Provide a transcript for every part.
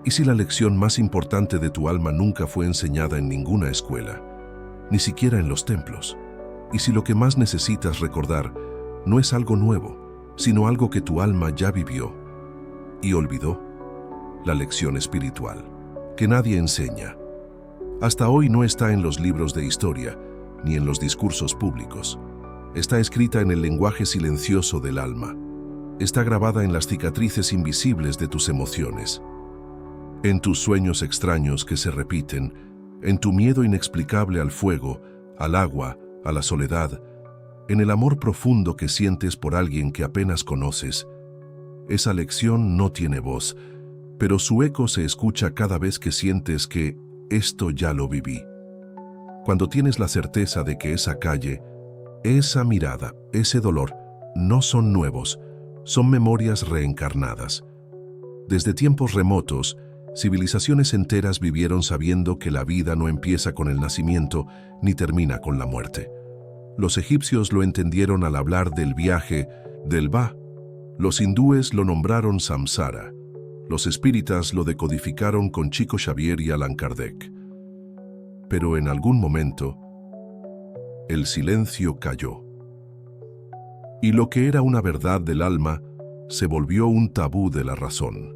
¿Y si la lección más importante de tu alma nunca fue enseñada en ninguna escuela, ni siquiera en los templos? ¿Y si lo que más necesitas recordar no es algo nuevo, sino algo que tu alma ya vivió y olvidó? La lección espiritual, que nadie enseña. Hasta hoy no está en los libros de historia, ni en los discursos públicos. Está escrita en el lenguaje silencioso del alma. Está grabada en las cicatrices invisibles de tus emociones, en tus sueños extraños que se repiten, en tu miedo inexplicable al fuego, al agua, a la soledad, en el amor profundo que sientes por alguien que apenas conoces. Esa lección no tiene voz, pero su eco se escucha cada vez que sientes que esto ya lo viví. Cuando tienes la certeza de que esa calle, esa mirada, ese dolor, no son nuevos, son memorias reencarnadas. Desde tiempos remotos, civilizaciones enteras vivieron sabiendo que la vida no empieza con el nacimiento ni termina con la muerte. Los egipcios lo entendieron al hablar del viaje del Ba. Los hindúes lo nombraron samsara. Los espíritas lo decodificaron con Chico Xavier y Allan Kardec. Pero en algún momento, el silencio cayó. Y lo que era una verdad del alma se volvió un tabú de la razón.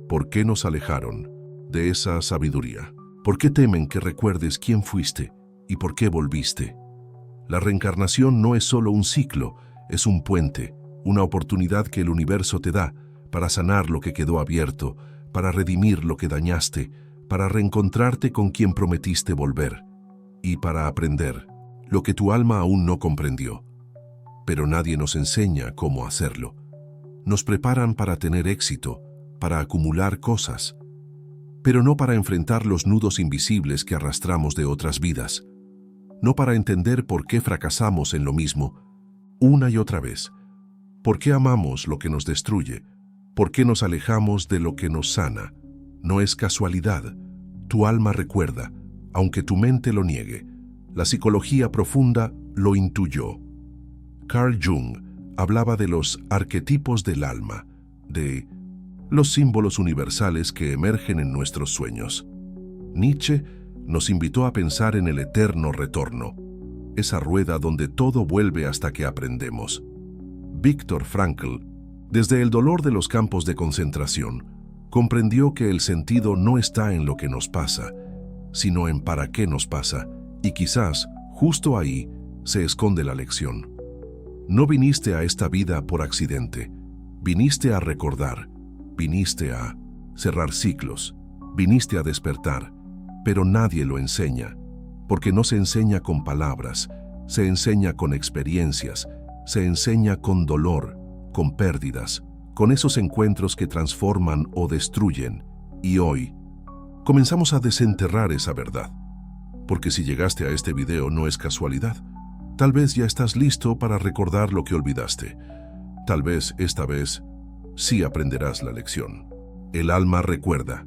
¿Por qué nos alejaron de esa sabiduría? ¿Por qué temen que recuerdes quién fuiste y por qué volviste? La reencarnación no es solo un ciclo, es un puente, una oportunidad que el universo te da para sanar lo que quedó abierto, para redimir lo que dañaste, para reencontrarte con quien prometiste volver y para aprender lo que tu alma aún no comprendió. Pero nadie nos enseña cómo hacerlo. Nos preparan para tener éxito, para acumular cosas, pero no para enfrentar los nudos invisibles que arrastramos de otras vidas, no para entender por qué fracasamos en lo mismo una y otra vez, por qué amamos lo que nos destruye, por qué nos alejamos de lo que nos sana. No es casualidad, tu alma recuerda, aunque tu mente lo niegue. La psicología profunda lo intuyó. Carl Jung hablaba de los arquetipos del alma, de los símbolos universales que emergen en nuestros sueños. Nietzsche nos invitó a pensar en el eterno retorno, esa rueda donde todo vuelve hasta que aprendemos. Viktor Frankl, desde el dolor de los campos de concentración, comprendió que el sentido no está en lo que nos pasa, sino en para qué nos pasa, y quizás, justo ahí, se esconde la lección. No viniste a esta vida por accidente, viniste a recordar, viniste a cerrar ciclos, viniste a despertar, pero nadie lo enseña, porque no se enseña con palabras, se enseña con experiencias, se enseña con dolor, con pérdidas, con esos encuentros que transforman o destruyen. Y hoy, comenzamos a desenterrar esa verdad, porque si llegaste a este video no es casualidad. Tal vez ya estás listo para recordar lo que olvidaste. Tal vez esta vez sí aprenderás la lección. El alma recuerda,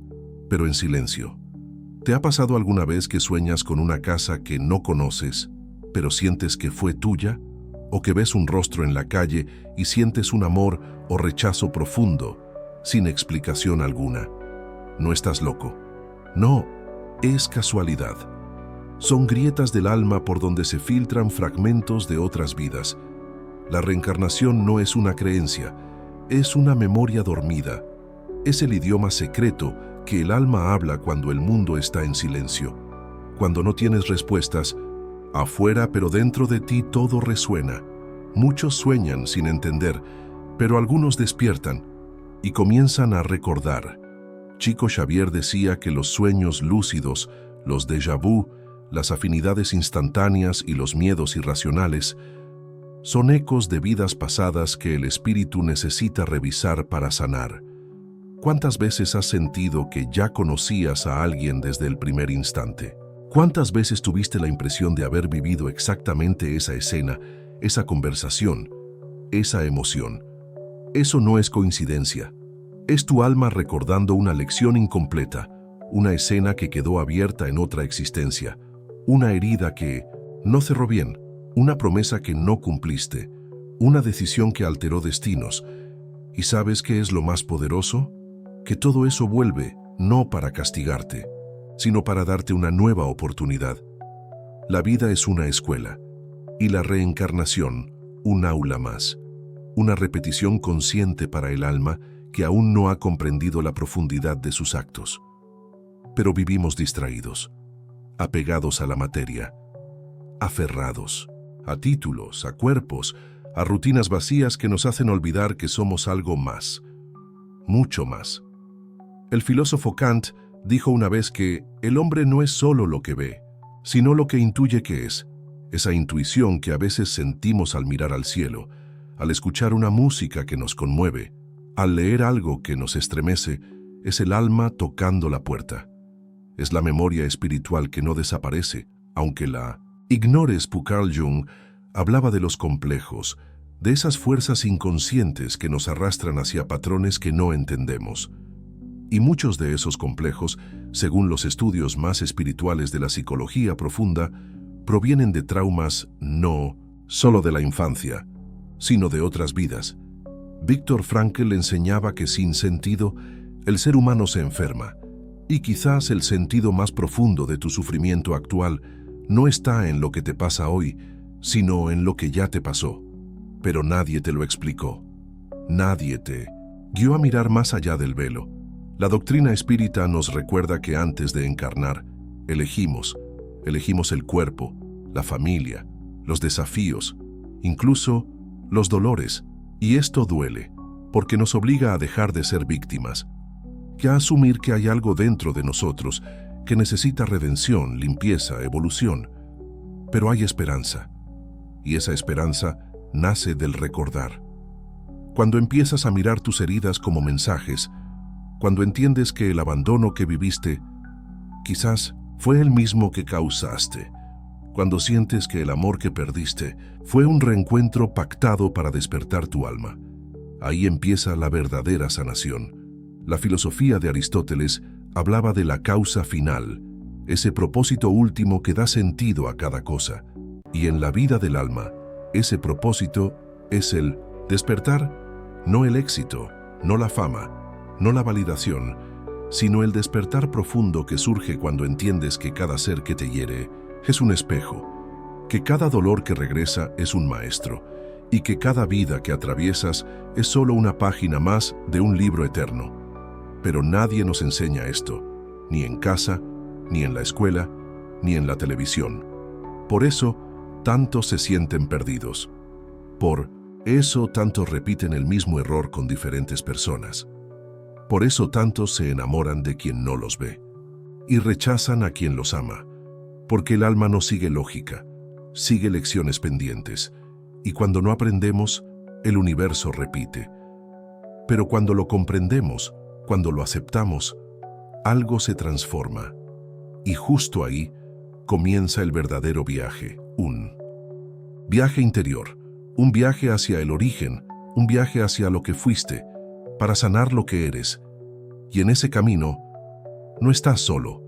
pero en silencio. ¿Te ha pasado alguna vez que sueñas con una casa que no conoces, pero sientes que fue tuya? ¿O que ves un rostro en la calle y sientes un amor o rechazo profundo, sin explicación alguna? No estás loco. No, es casualidad. Son grietas del alma por donde se filtran fragmentos de otras vidas. La reencarnación no es una creencia, es una memoria dormida. Es el idioma secreto que el alma habla cuando el mundo está en silencio. Cuando no tienes respuestas, afuera pero dentro de ti todo resuena. Muchos sueñan sin entender, pero algunos despiertan y comienzan a recordar. Chico Xavier decía que los sueños lúcidos, los déjà vu, las afinidades instantáneas y los miedos irracionales son ecos de vidas pasadas que el espíritu necesita revisar para sanar. ¿Cuántas veces has sentido que ya conocías a alguien desde el primer instante? ¿Cuántas veces tuviste la impresión de haber vivido exactamente esa escena, esa conversación, esa emoción? Eso no es coincidencia. Es tu alma recordando una lección incompleta, una escena que quedó abierta en otra existencia, una herida que no cerró bien, una promesa que no cumpliste, una decisión que alteró destinos. ¿Y sabes qué es lo más poderoso? Que todo eso vuelve, no para castigarte, sino para darte una nueva oportunidad. La vida es una escuela, y la reencarnación, un aula más, una repetición consciente para el alma que aún no ha comprendido la profundidad de sus actos. Pero vivimos distraídos, apegados a la materia, aferrados a títulos, a cuerpos, a rutinas vacías que nos hacen olvidar que somos algo más, mucho más. El filósofo Kant dijo una vez que el hombre no es solo lo que ve, sino lo que intuye que es. Esa intuición que a veces sentimos al mirar al cielo, al escuchar una música que nos conmueve, al leer algo que nos estremece, es el alma tocando la puerta. Es la memoria espiritual que no desaparece, aunque la ignores. Carl Jung hablaba de los complejos, de esas fuerzas inconscientes que nos arrastran hacia patrones que no entendemos. Y muchos de esos complejos, según los estudios más espirituales de la psicología profunda, provienen de traumas no solo de la infancia, sino de otras vidas. Viktor Frankl enseñaba que sin sentido, el ser humano se enferma, y quizás el sentido más profundo de tu sufrimiento actual no está en lo que te pasa hoy, sino en lo que ya te pasó. Pero nadie te lo explicó. Nadie te guió a mirar más allá del velo. La doctrina espírita nos recuerda que antes de encarnar, elegimos el cuerpo, la familia, los desafíos, incluso los dolores. Y esto duele, porque nos obliga a dejar de ser víctimas, y a asumir que hay algo dentro de nosotros que necesita redención, limpieza, evolución. Pero hay esperanza, y esa esperanza nace del recordar. Cuando empiezas a mirar tus heridas como mensajes, cuando entiendes que el abandono que viviste quizás fue el mismo que causaste, cuando sientes que el amor que perdiste fue un reencuentro pactado para despertar tu alma, ahí empieza la verdadera sanación. La filosofía de Aristóteles hablaba de la causa final, ese propósito último que da sentido a cada cosa. Y en la vida del alma, ese propósito es el despertar, no el éxito, no la fama, no la validación, sino el despertar profundo que surge cuando entiendes que cada ser que te hiere es un espejo, que cada dolor que regresa es un maestro, y que cada vida que atraviesas es solo una página más de un libro eterno. Pero nadie nos enseña esto, ni en casa, ni en la escuela, ni en la televisión. Por eso, tantos se sienten perdidos. Por eso, tantos repiten el mismo error con diferentes personas. Por eso, tantos se enamoran de quien no los ve y rechazan a quien los ama. Porque el alma no sigue lógica, sigue lecciones pendientes. Y cuando no aprendemos, el universo repite. Pero cuando lo comprendemos, cuando lo aceptamos, algo se transforma. Y justo ahí comienza el verdadero viaje, un viaje interior, un viaje hacia el origen, un viaje hacia lo que fuiste, para sanar lo que eres. Y en ese camino, no estás solo.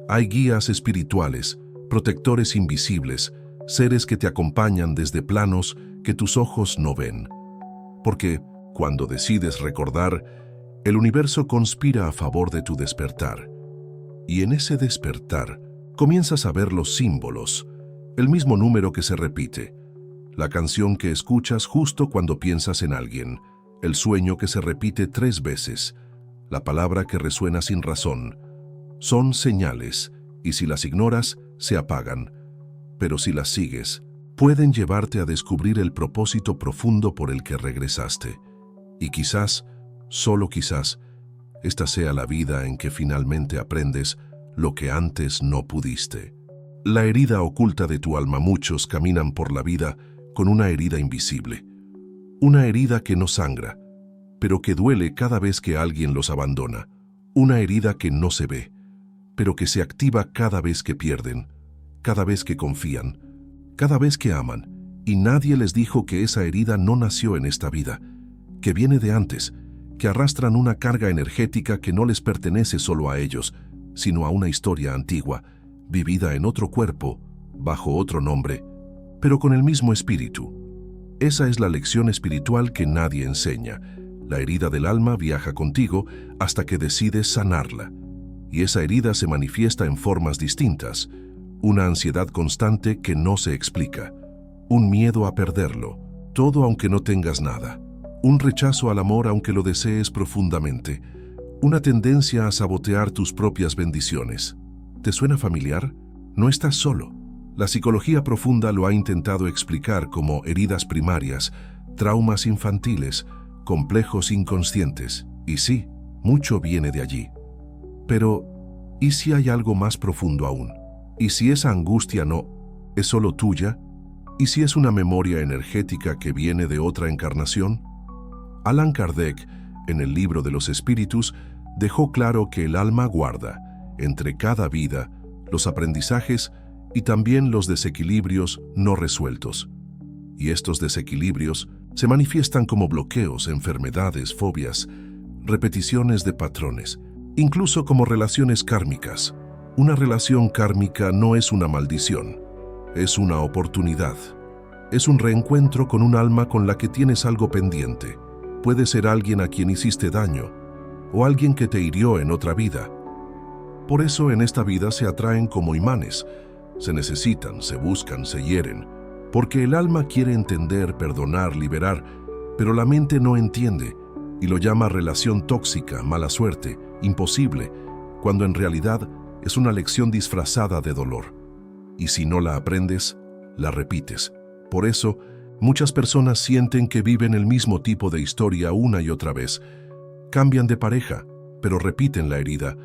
Hay guías espirituales, protectores invisibles, seres que te acompañan desde planos que tus ojos no ven. Porque cuando decides recordar, el universo conspira a favor de tu despertar. Y en ese despertar, comienzas a ver los símbolos, el mismo número que se repite, la canción que escuchas justo cuando piensas en alguien, el sueño que se repite 3 veces, la palabra que resuena sin razón. Son señales, y si las ignoras, se apagan. Pero si las sigues, pueden llevarte a descubrir el propósito profundo por el que regresaste. Y quizás, solo quizás, esta sea la vida en que finalmente aprendes lo que antes no pudiste. La herida oculta de tu alma. Muchos caminan por la vida con una herida invisible. Una herida que no sangra, pero que duele cada vez que alguien los abandona. Una herida que no se ve, pero que se activa cada vez que pierden, cada vez que confían, cada vez que aman. Y nadie les dijo que esa herida no nació en esta vida, que viene de antes, que arrastran una carga energética que no les pertenece solo a ellos, sino a una historia antigua, vivida en otro cuerpo, bajo otro nombre, pero con el mismo espíritu. Esa es la lección espiritual que nadie enseña. La herida del alma viaja contigo hasta que decides sanarla. y esa herida se manifiesta en formas distintas. Una ansiedad constante que no se explica, un miedo a perderlo, todo aunque no tengas nada, un rechazo al amor aunque lo desees profundamente, una tendencia a sabotear tus propias bendiciones. ¿Te suena familiar? No estás solo. La psicología profunda lo ha intentado explicar como heridas primarias, traumas infantiles, complejos inconscientes. Y sí, mucho viene de allí. Pero, ¿y si hay algo más profundo aún? ¿Y si esa angustia no es solo tuya? ¿Y si es una memoria energética que viene de otra encarnación? Allan Kardec, en el Libro de los Espíritus, dejó claro que el alma guarda, entre cada vida, los aprendizajes y también los desequilibrios no resueltos. Y estos desequilibrios se manifiestan como bloqueos, enfermedades, fobias, repeticiones de patrones, incluso como relaciones kármicas. Una relación kármica no es una maldición, es una oportunidad. Es un reencuentro con un alma con la que tienes algo pendiente. Puede ser alguien a quien hiciste daño, o alguien que te hirió en otra vida. Por eso en esta vida se atraen como imanes, se necesitan, se buscan, se hieren, porque el alma quiere entender, perdonar, liberar, pero la mente no entiende y lo llama relación tóxica, mala suerte, imposible, cuando en realidad es una lección disfrazada de dolor. Y si no la aprendes, la repites. Por eso, muchas personas sienten que viven el mismo tipo de historia una y otra vez. Cambian de pareja, pero repiten la herida.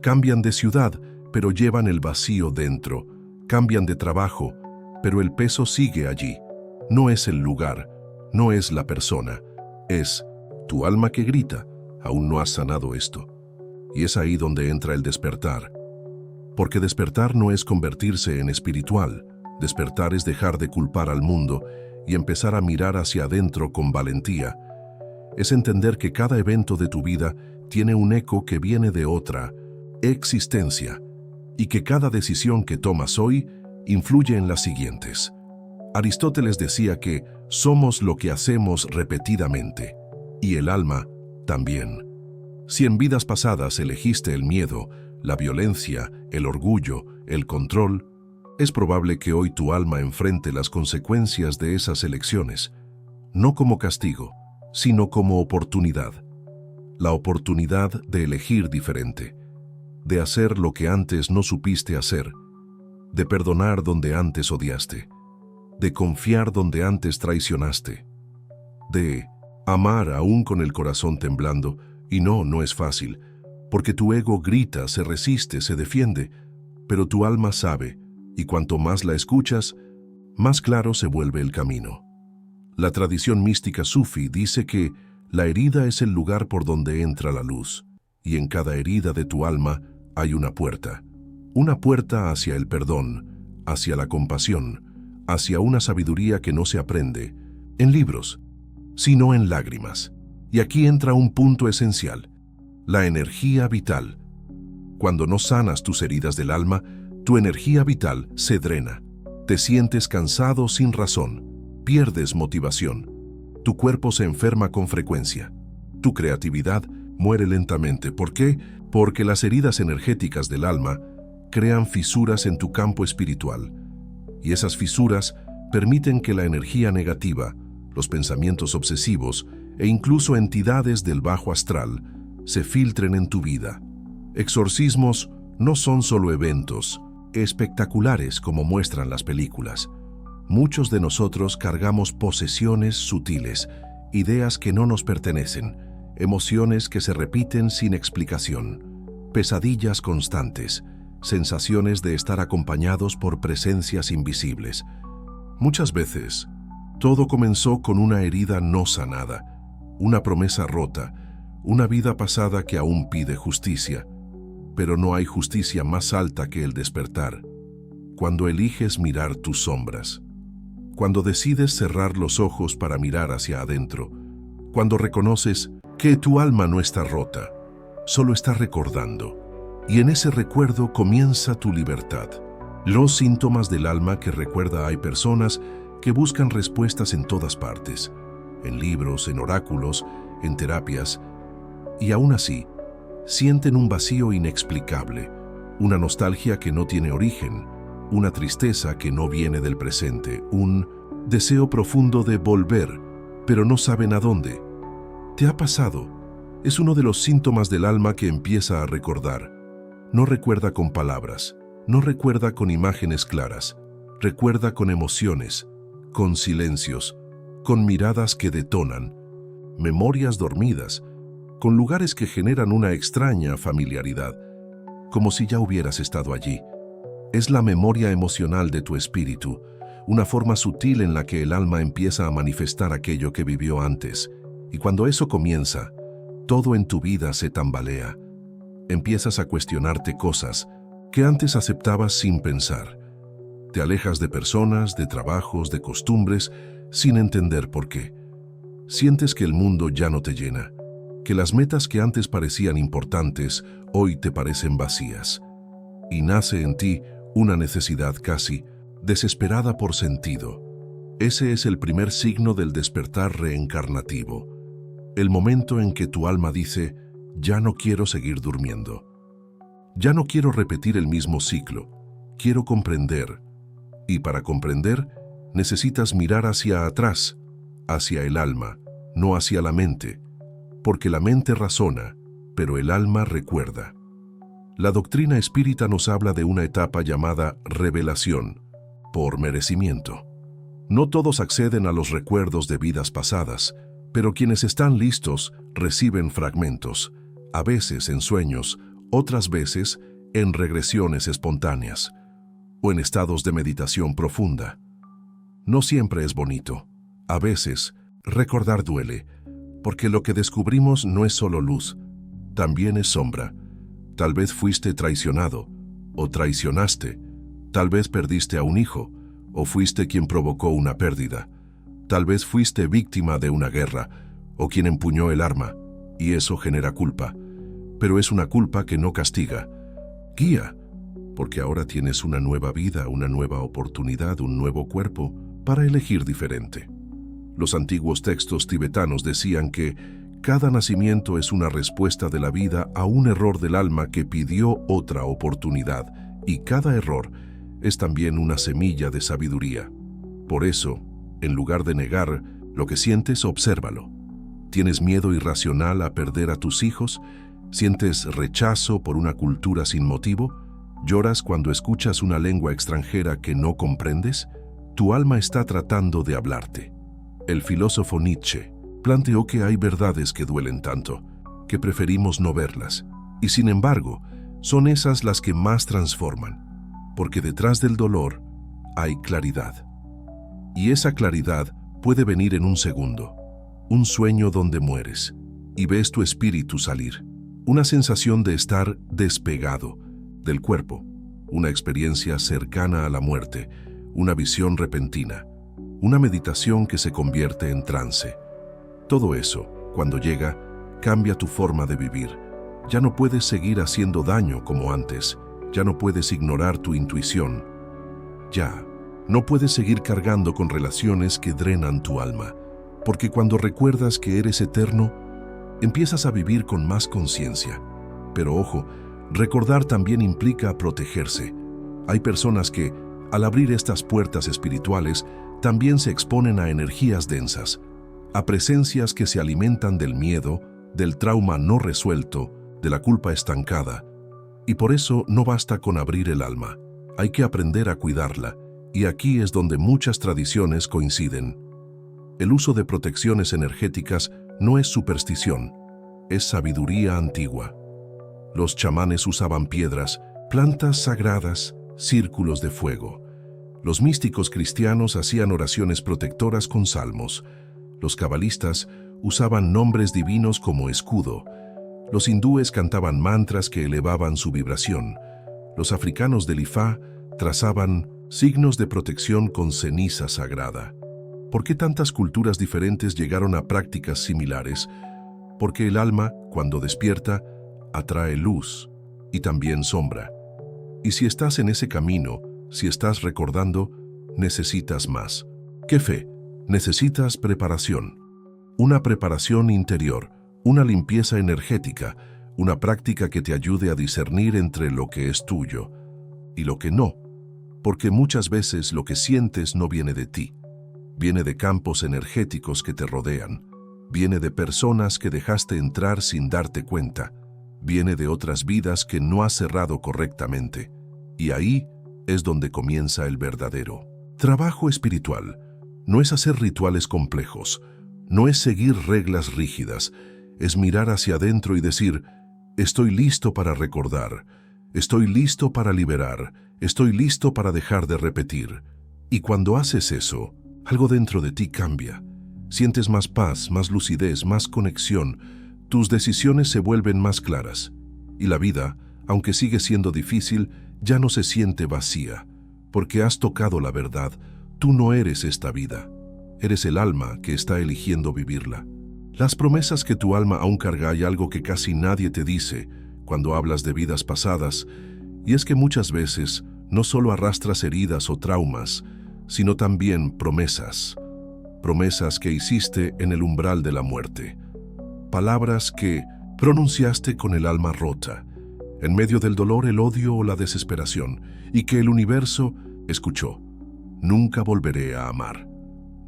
Cambian de ciudad, pero llevan el vacío dentro. Cambian de trabajo, pero el peso sigue allí. No es el lugar, no es la persona, es tu alma que grita, aún no has sanado esto. Y es ahí donde entra el despertar. Porque despertar no es convertirse en espiritual. Despertar es dejar de culpar al mundo y empezar a mirar hacia adentro con valentía. Es entender que cada evento de tu vida tiene un eco que viene de otra existencia y que cada decisión que tomas hoy influye en las siguientes. Aristóteles decía que somos lo que hacemos repetidamente, y el alma también. Si en vidas pasadas elegiste el miedo, la violencia, el orgullo, el control, es probable que hoy tu alma enfrente las consecuencias de esas elecciones, no como castigo, sino como oportunidad. La oportunidad de elegir diferente, de hacer lo que antes no supiste hacer, de perdonar donde antes odiaste, de confiar donde antes traicionaste, de amar aún con el corazón temblando, y no es fácil, porque tu ego grita, se resiste, se defiende, pero tu alma sabe, y cuanto más la escuchas, más claro se vuelve el camino. La tradición mística sufí dice que la herida es el lugar por donde entra la luz, y en cada herida de tu alma hay una puerta hacia el perdón, hacia la compasión, hacia una sabiduría que no se aprende en libros, sino en lágrimas. Y aquí entra un punto esencial, la energía vital. Cuando no sanas tus heridas del alma, tu energía vital se drena. Te sientes cansado sin razón, pierdes motivación. Tu cuerpo se enferma con frecuencia. Tu creatividad muere lentamente. ¿Por qué? Porque las heridas energéticas del alma crean fisuras en tu campo espiritual. Y esas fisuras permiten que la energía negativa, los pensamientos obsesivos e incluso entidades del bajo astral se filtren en tu vida. Exorcismos no son solo eventos espectaculares como muestran las películas. Muchos de nosotros cargamos posesiones sutiles, ideas que no nos pertenecen, emociones que se repiten sin explicación, pesadillas constantes, sensaciones de estar acompañados por presencias invisibles. Muchas veces, todo comenzó con una herida no sanada, una promesa rota, una vida pasada que aún pide justicia. Pero no hay justicia más alta que el despertar. Cuando eliges mirar tus sombras, cuando decides cerrar los ojos para mirar hacia adentro, cuando reconoces que tu alma no está rota, solo está recordando, y en ese recuerdo comienza tu libertad. Los síntomas del alma que recuerda hay personas que buscan respuestas en todas partes, en libros, en oráculos, en terapias, y aún así, sienten un vacío inexplicable, una nostalgia que no tiene origen, una tristeza que no viene del presente, un deseo profundo de volver, pero no saben a dónde. ¿Te ha pasado? Es uno de los síntomas del alma que empieza a recordar. No recuerda con palabras, no recuerda con imágenes claras, recuerda con emociones, con silencios, con miradas que detonan, memorias dormidas, con lugares que generan una extraña familiaridad, como si ya hubieras estado allí. Es la memoria emocional de tu espíritu, una forma sutil en la que el alma empieza a manifestar aquello que vivió antes. Y cuando eso comienza, todo en tu vida se tambalea. Empiezas a cuestionarte cosas que antes aceptabas sin pensar. Te alejas de personas, de trabajos, de costumbres, sin entender por qué. Sientes que el mundo ya no te llena, que las metas que antes parecían importantes, hoy te parecen vacías. Y nace en ti una necesidad casi desesperada por sentido. Ese es el primer signo del despertar reencarnativo. El momento en que tu alma dice, ya no quiero seguir durmiendo. Ya no quiero repetir el mismo ciclo. Quiero comprender. Y para comprender, necesitas mirar hacia atrás, hacia el alma, no hacia la mente. Porque la mente razona, pero el alma recuerda. La doctrina espírita nos habla de una etapa llamada revelación, por merecimiento. No todos acceden a los recuerdos de vidas pasadas, pero quienes están listos reciben fragmentos, a veces en sueños, otras veces en regresiones espontáneas, o en estados de meditación profunda. No siempre es bonito. A veces, recordar duele, porque lo que descubrimos no es solo luz, también es sombra. Tal vez fuiste traicionado, o traicionaste. Tal vez perdiste a un hijo, o fuiste quien provocó una pérdida. Tal vez fuiste víctima de una guerra, o quien empuñó el arma, y eso genera culpa. Pero es una culpa que no castiga. Guía, porque ahora tienes una nueva vida, una nueva oportunidad, un nuevo cuerpo, para elegir diferente. Los antiguos textos tibetanos decían que cada nacimiento es una respuesta de la vida a un error del alma que pidió otra oportunidad, y cada error es también una semilla de sabiduría. Por eso, en lugar de negar lo que sientes, obsérvalo. ¿Tienes miedo irracional a perder a tus hijos? ¿Sientes rechazo por una cultura sin motivo? ¿Lloras cuando escuchas una lengua extranjera que no comprendes? Tu alma está tratando de hablarte. El filósofo Nietzsche planteó que hay verdades que duelen tanto, que preferimos no verlas, y sin embargo, son esas las que más transforman, porque detrás del dolor hay claridad. Y esa claridad puede venir en un segundo, un sueño donde mueres, y ves tu espíritu salir, una sensación de estar despegado del cuerpo, una experiencia cercana a la muerte, una visión repentina, una meditación que se convierte en trance. Todo eso, cuando llega, cambia tu forma de vivir. Ya no puedes seguir haciendo daño como antes. Ya no puedes ignorar tu intuición. Ya, no puedes seguir cargando con relaciones que drenan tu alma. Porque cuando recuerdas que eres eterno, empiezas a vivir con más conciencia. Pero ojo, recordar también implica protegerse. Hay personas que, al abrir estas puertas espirituales, también se exponen a energías densas, a presencias que se alimentan del miedo, del trauma no resuelto, de la culpa estancada. Y por eso no basta con abrir el alma, hay que aprender a cuidarla, y aquí es donde muchas tradiciones coinciden. El uso de protecciones energéticas no es superstición, es sabiduría antigua. Los chamanes usaban piedras, plantas sagradas, círculos de fuego. Los místicos cristianos hacían oraciones protectoras con salmos. Los cabalistas usaban nombres divinos como escudo. Los hindúes cantaban mantras que elevaban su vibración. Los africanos del Ifá trazaban signos de protección con ceniza sagrada. ¿Por qué tantas culturas diferentes llegaron a prácticas similares? Porque el alma, cuando despierta, atrae luz y también sombra. Y si estás en ese camino, si estás recordando, necesitas más. ¿Qué fe? Necesitas preparación. Una preparación interior, una limpieza energética, una práctica que te ayude a discernir entre lo que es tuyo y lo que no, porque muchas veces lo que sientes no viene de ti, viene de campos energéticos que te rodean, viene de personas que dejaste entrar sin darte cuenta, viene de otras vidas que no has cerrado correctamente, y ahí es donde comienza el verdadero trabajo espiritual. No es hacer rituales complejos, no es seguir reglas rígidas, es mirar hacia adentro y decir: estoy listo para recordar, estoy listo para liberar, estoy listo para dejar de repetir. Y cuando haces eso, algo dentro de ti cambia. Sientes más paz, más lucidez, más conexión. Tus decisiones se vuelven más claras. Y la vida, aunque sigue siendo difícil, ya no se siente vacía, porque has tocado la verdad. Tú no eres esta vida. Eres el alma que está eligiendo vivirla. Las promesas que tu alma aún carga, hay algo que casi nadie te dice cuando hablas de vidas pasadas, y es que muchas veces no solo arrastras heridas o traumas, sino también promesas. Promesas que hiciste en el umbral de la muerte. Palabras que pronunciaste con el alma rota, en medio del dolor, el odio o la desesperación, y que el universo escuchó. Nunca volveré a amar.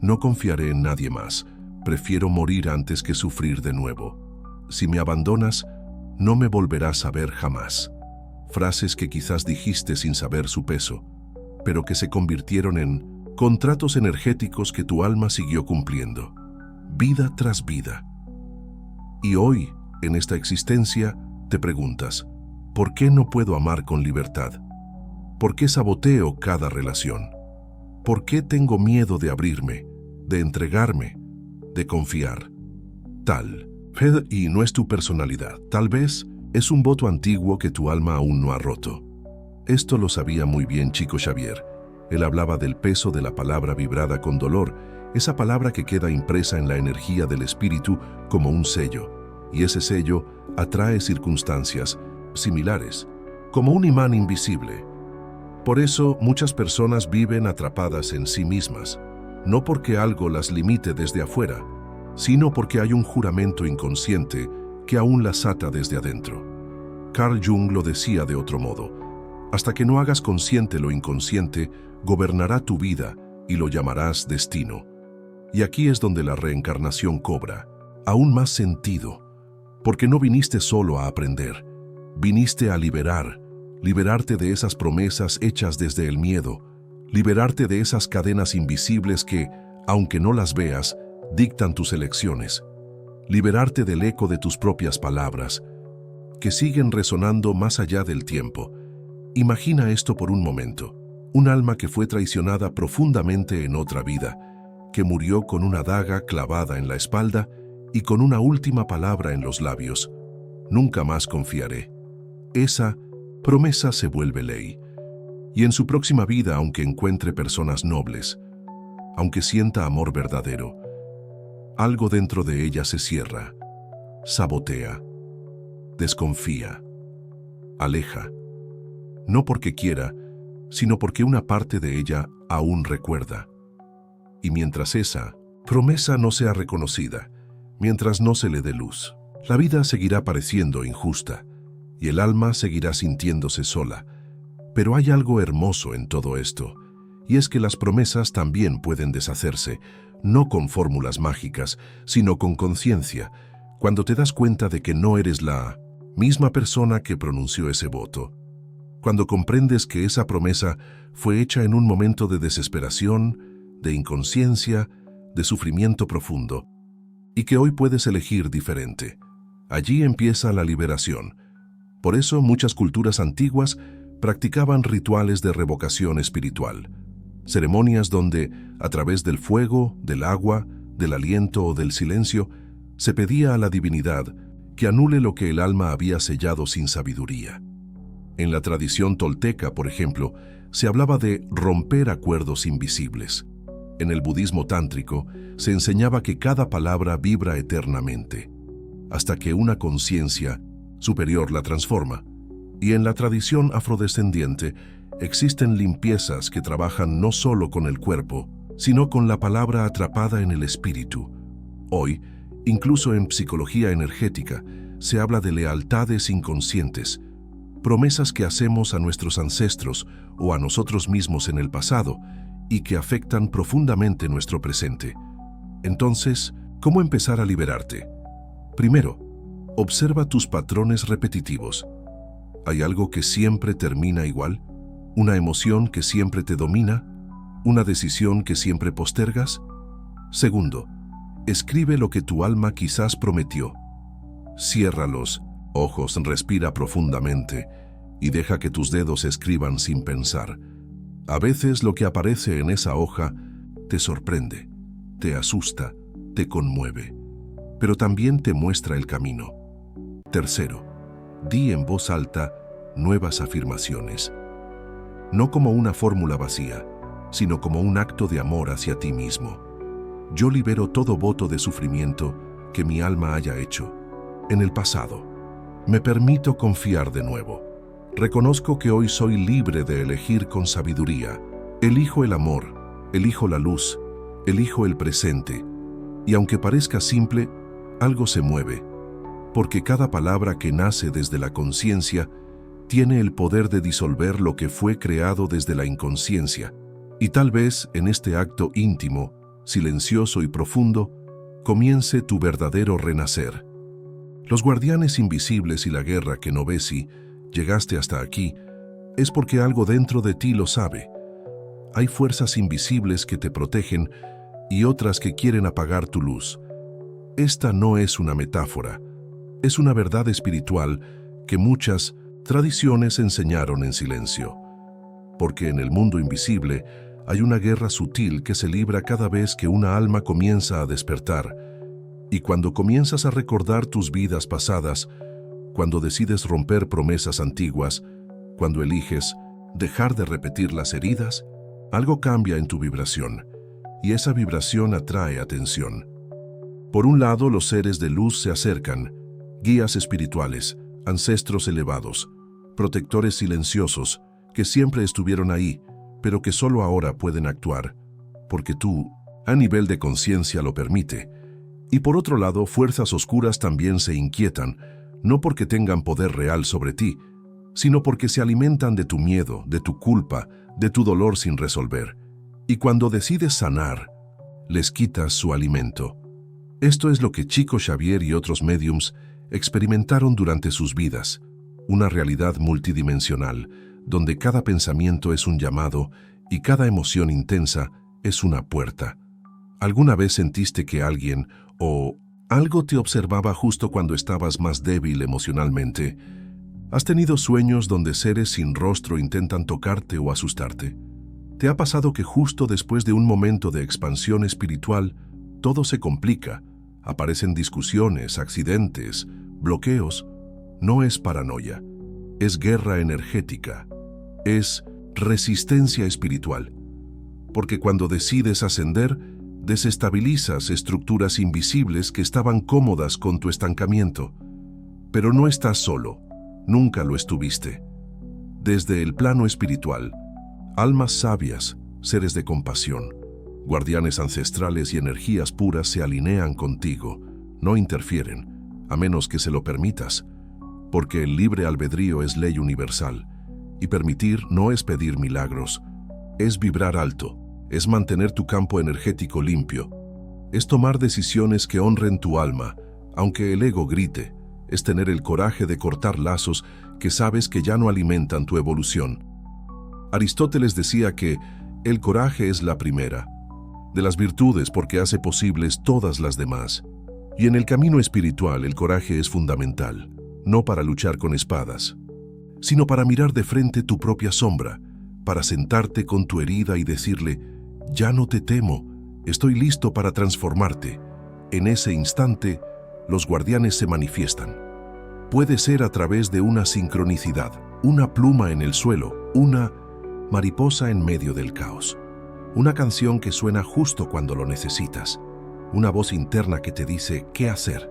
No confiaré en nadie más. Prefiero morir antes que sufrir de nuevo. Si me abandonas, no me volverás a ver jamás. Frases que quizás dijiste sin saber su peso, pero que se convirtieron en contratos energéticos que tu alma siguió cumpliendo, vida tras vida. Y hoy, en esta existencia, te preguntas: ¿por qué no puedo amar con libertad? ¿Por qué saboteo cada relación? ¿Por qué tengo miedo de abrirme, de entregarme, de confiar? Tal vez y no es tu personalidad, tal vez es un voto antiguo que tu alma aún no ha roto. Esto lo sabía muy bien Chico Xavier. Él hablaba del peso de la palabra vibrada con dolor, esa palabra que queda impresa en la energía del espíritu como un sello, y ese sello atrae circunstancias similares, como un imán invisible. Por eso muchas personas viven atrapadas en sí mismas, no porque algo las limite desde afuera, sino porque hay un juramento inconsciente que aún las ata desde adentro. Carl Jung lo decía de otro modo: hasta que no hagas consciente lo inconsciente, gobernará tu vida y lo llamarás destino. Y aquí es donde la reencarnación cobra aún más sentido, porque no viniste solo a aprender, viniste a liberarte de esas promesas hechas desde el miedo, liberarte de esas cadenas invisibles que, aunque no las veas, dictan tus elecciones, liberarte del eco de tus propias palabras, que siguen resonando más allá del tiempo. Imagina esto por un momento: un alma que fue traicionada profundamente en otra vida, que murió con una daga clavada en la espalda y con una última palabra en los labios: nunca más confiaré. Esa promesa se vuelve ley. Y en su próxima vida, aunque encuentre personas nobles, aunque sienta amor verdadero, algo dentro de ella se cierra, sabotea, desconfía, aleja. No porque quiera, sino porque una parte de ella aún recuerda. Y mientras esa promesa no sea reconocida, mientras no se le dé luz, la vida seguirá pareciendo injusta y el alma seguirá sintiéndose sola. Pero hay algo hermoso en todo esto, y es que las promesas también pueden deshacerse, no con fórmulas mágicas, sino con conciencia, cuando te das cuenta de que no eres la misma persona que pronunció ese voto. Cuando comprendes que esa promesa fue hecha en un momento de desesperación, de inconsciencia, de sufrimiento profundo, y que hoy puedes elegir diferente. Allí empieza la liberación. Por eso muchas culturas antiguas practicaban rituales de revocación espiritual, ceremonias donde, a través del fuego, del agua, del aliento o del silencio, se pedía a la divinidad que anule lo que el alma había sellado sin sabiduría. En la tradición tolteca, por ejemplo, se hablaba de romper acuerdos invisibles. En el budismo tántrico se enseñaba que cada palabra vibra eternamente, hasta que una conciencia superior la transforma. Y en la tradición afrodescendiente existen limpiezas que trabajan no solo con el cuerpo, sino con la palabra atrapada en el espíritu. Hoy, incluso en psicología energética, se habla de lealtades inconscientes, promesas que hacemos a nuestros ancestros o a nosotros mismos en el pasado y que afectan profundamente nuestro presente. Entonces, ¿cómo empezar a liberarte? Primero, observa tus patrones repetitivos. ¿Hay algo que siempre termina igual? ¿Una emoción que siempre te domina? ¿Una decisión que siempre postergas? Segundo, escribe lo que tu alma quizás prometió. Cierra los ojos, respira profundamente y deja que tus dedos escriban sin pensar. A veces lo que aparece en esa hoja te sorprende, te asusta, te conmueve, pero también te muestra el camino. Tercero, di en voz alta nuevas afirmaciones. No como una fórmula vacía, sino como un acto de amor hacia ti mismo. Yo libero todo voto de sufrimiento que mi alma haya hecho en el pasado. Me permito confiar de nuevo. Reconozco que hoy soy libre de elegir con sabiduría. Elijo el amor, elijo la luz, elijo el presente. Y aunque parezca simple, algo se mueve, porque cada palabra que nace desde la conciencia tiene el poder de disolver lo que fue creado desde la inconsciencia. Y tal vez en este acto íntimo, silencioso y profundo, comience tu verdadero renacer. Los guardianes invisibles y la guerra que no ves si llegaste hasta aquí, es porque algo dentro de ti lo sabe. Hay fuerzas invisibles que te protegen y otras que quieren apagar tu luz. Esta no es una metáfora, es una verdad espiritual que muchas tradiciones enseñaron en silencio. Porque en el mundo invisible hay una guerra sutil que se libra cada vez que una alma comienza a despertar. Y cuando comienzas a recordar tus vidas pasadas, cuando decides romper promesas antiguas, cuando eliges dejar de repetir las heridas, algo cambia en tu vibración, y esa vibración atrae atención. Por un lado, los seres de luz se acercan, guías espirituales, ancestros elevados, protectores silenciosos, que siempre estuvieron ahí, pero que solo ahora pueden actuar, porque tú, a nivel de conciencia, lo permite. Y por otro lado, fuerzas oscuras también se inquietan, no porque tengan poder real sobre ti, sino porque se alimentan de tu miedo, de tu culpa, de tu dolor sin resolver. Y cuando decides sanar, les quitas su alimento. Esto es lo que Chico Xavier y otros médiums experimentaron durante sus vidas, una realidad multidimensional, donde cada pensamiento es un llamado y cada emoción intensa es una puerta. ¿Alguna vez sentiste que alguien o algo te observaba justo cuando estabas más débil emocionalmente? ¿Has tenido sueños donde seres sin rostro intentan tocarte o asustarte? ¿Te ha pasado que justo después de un momento de expansión espiritual, todo se complica? Aparecen discusiones, accidentes, bloqueos. No es paranoia, es guerra energética, es resistencia espiritual. Porque cuando decides ascender, desestabilizas estructuras invisibles que estaban cómodas con tu estancamiento. Pero no estás solo, nunca lo estuviste. Desde el plano espiritual, almas sabias, seres de compasión, guardianes ancestrales y energías puras se alinean contigo, no interfieren, a menos que se lo permitas, porque el libre albedrío es ley universal, y permitir no es pedir milagros, es vibrar alto, es mantener tu campo energético limpio, es tomar decisiones que honren tu alma, aunque el ego grite, es tener el coraje de cortar lazos que sabes que ya no alimentan tu evolución. Aristóteles decía que el coraje es la primera de las virtudes porque hace posibles todas las demás. Y en el camino espiritual el coraje es fundamental, no para luchar con espadas, sino para mirar de frente tu propia sombra, para sentarte con tu herida y decirle, ya no te temo, estoy listo para transformarte. En ese instante, los guardianes se manifiestan. Puede ser a través de una sincronicidad, una pluma en el suelo, una mariposa en medio del caos, una canción que suena justo cuando lo necesitas, una voz interna que te dice qué hacer.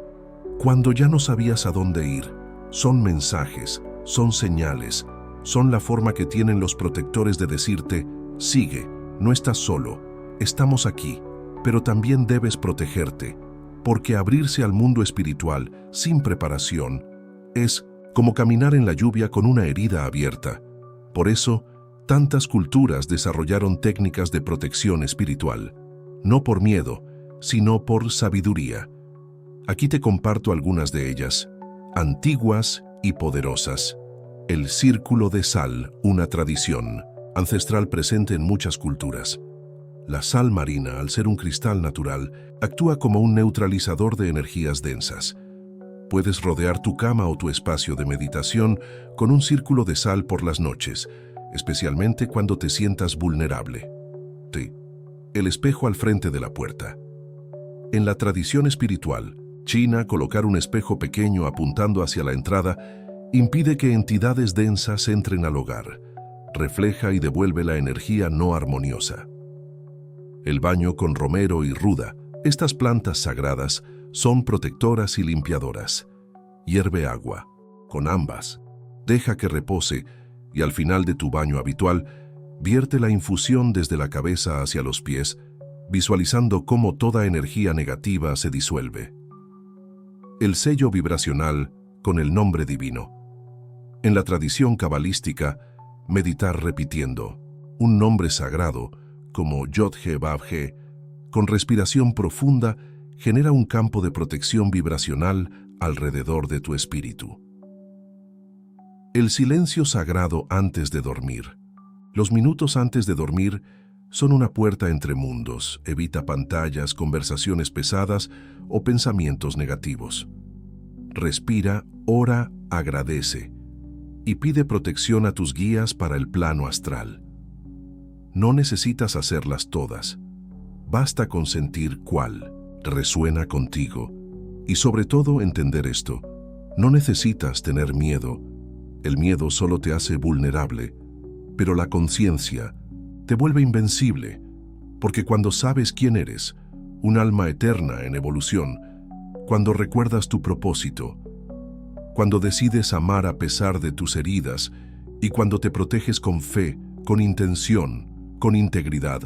Cuando ya no sabías a dónde ir, son mensajes, son señales, son la forma que tienen los protectores de decirte, sigue, no estás solo, estamos aquí, pero también debes protegerte. porque abrirse al mundo espiritual sin preparación es como caminar en la lluvia con una herida abierta. Por eso, tantas culturas desarrollaron técnicas de protección espiritual, no por miedo, sino por sabiduría. Aquí te comparto algunas de ellas, antiguas y poderosas. El círculo de sal, una tradición ancestral presente en muchas culturas. La sal marina, al ser un cristal natural, actúa como un neutralizador de energías densas. Puedes rodear tu cama o tu espacio de meditación con un círculo de sal por las noches, especialmente cuando te sientas vulnerable. El espejo al frente de la puerta. En la tradición espiritual china, colocar un espejo pequeño apuntando hacia la entrada impide que entidades densas entren al hogar. Refleja y devuelve la energía no armoniosa. El baño con romero y ruda, estas plantas sagradas, son protectoras y limpiadoras. Hierve agua, con ambas. Deja que repose y al final de tu baño habitual, vierte la infusión desde la cabeza hacia los pies, visualizando cómo toda energía negativa se disuelve. El sello vibracional con el nombre divino. En la tradición cabalística, meditar repitiendo un nombre sagrado como Yod-He Vav-He, con respiración profunda, genera un campo de protección vibracional alrededor de tu espíritu. El silencio sagrado antes de dormir. Los minutos antes de dormir son una puerta entre mundos. Evita pantallas, conversaciones pesadas o pensamientos negativos. Respira, ora, agradece y pide protección a tus guías para el plano astral. No necesitas hacerlas todas. Basta con sentir cuál resuena contigo y sobre todo entender esto. No necesitas tener miedo. El miedo solo te hace vulnerable, pero la conciencia te vuelve invencible, porque cuando sabes quién eres, un alma eterna en evolución, cuando recuerdas tu propósito, cuando decides amar a pesar de tus heridas y cuando te proteges con fe, con intención, con integridad,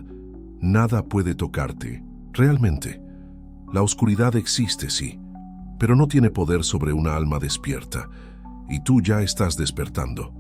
nada puede tocarte. Realmente, la oscuridad existe, sí, pero no tiene poder sobre una alma despierta, y tú ya estás despertando.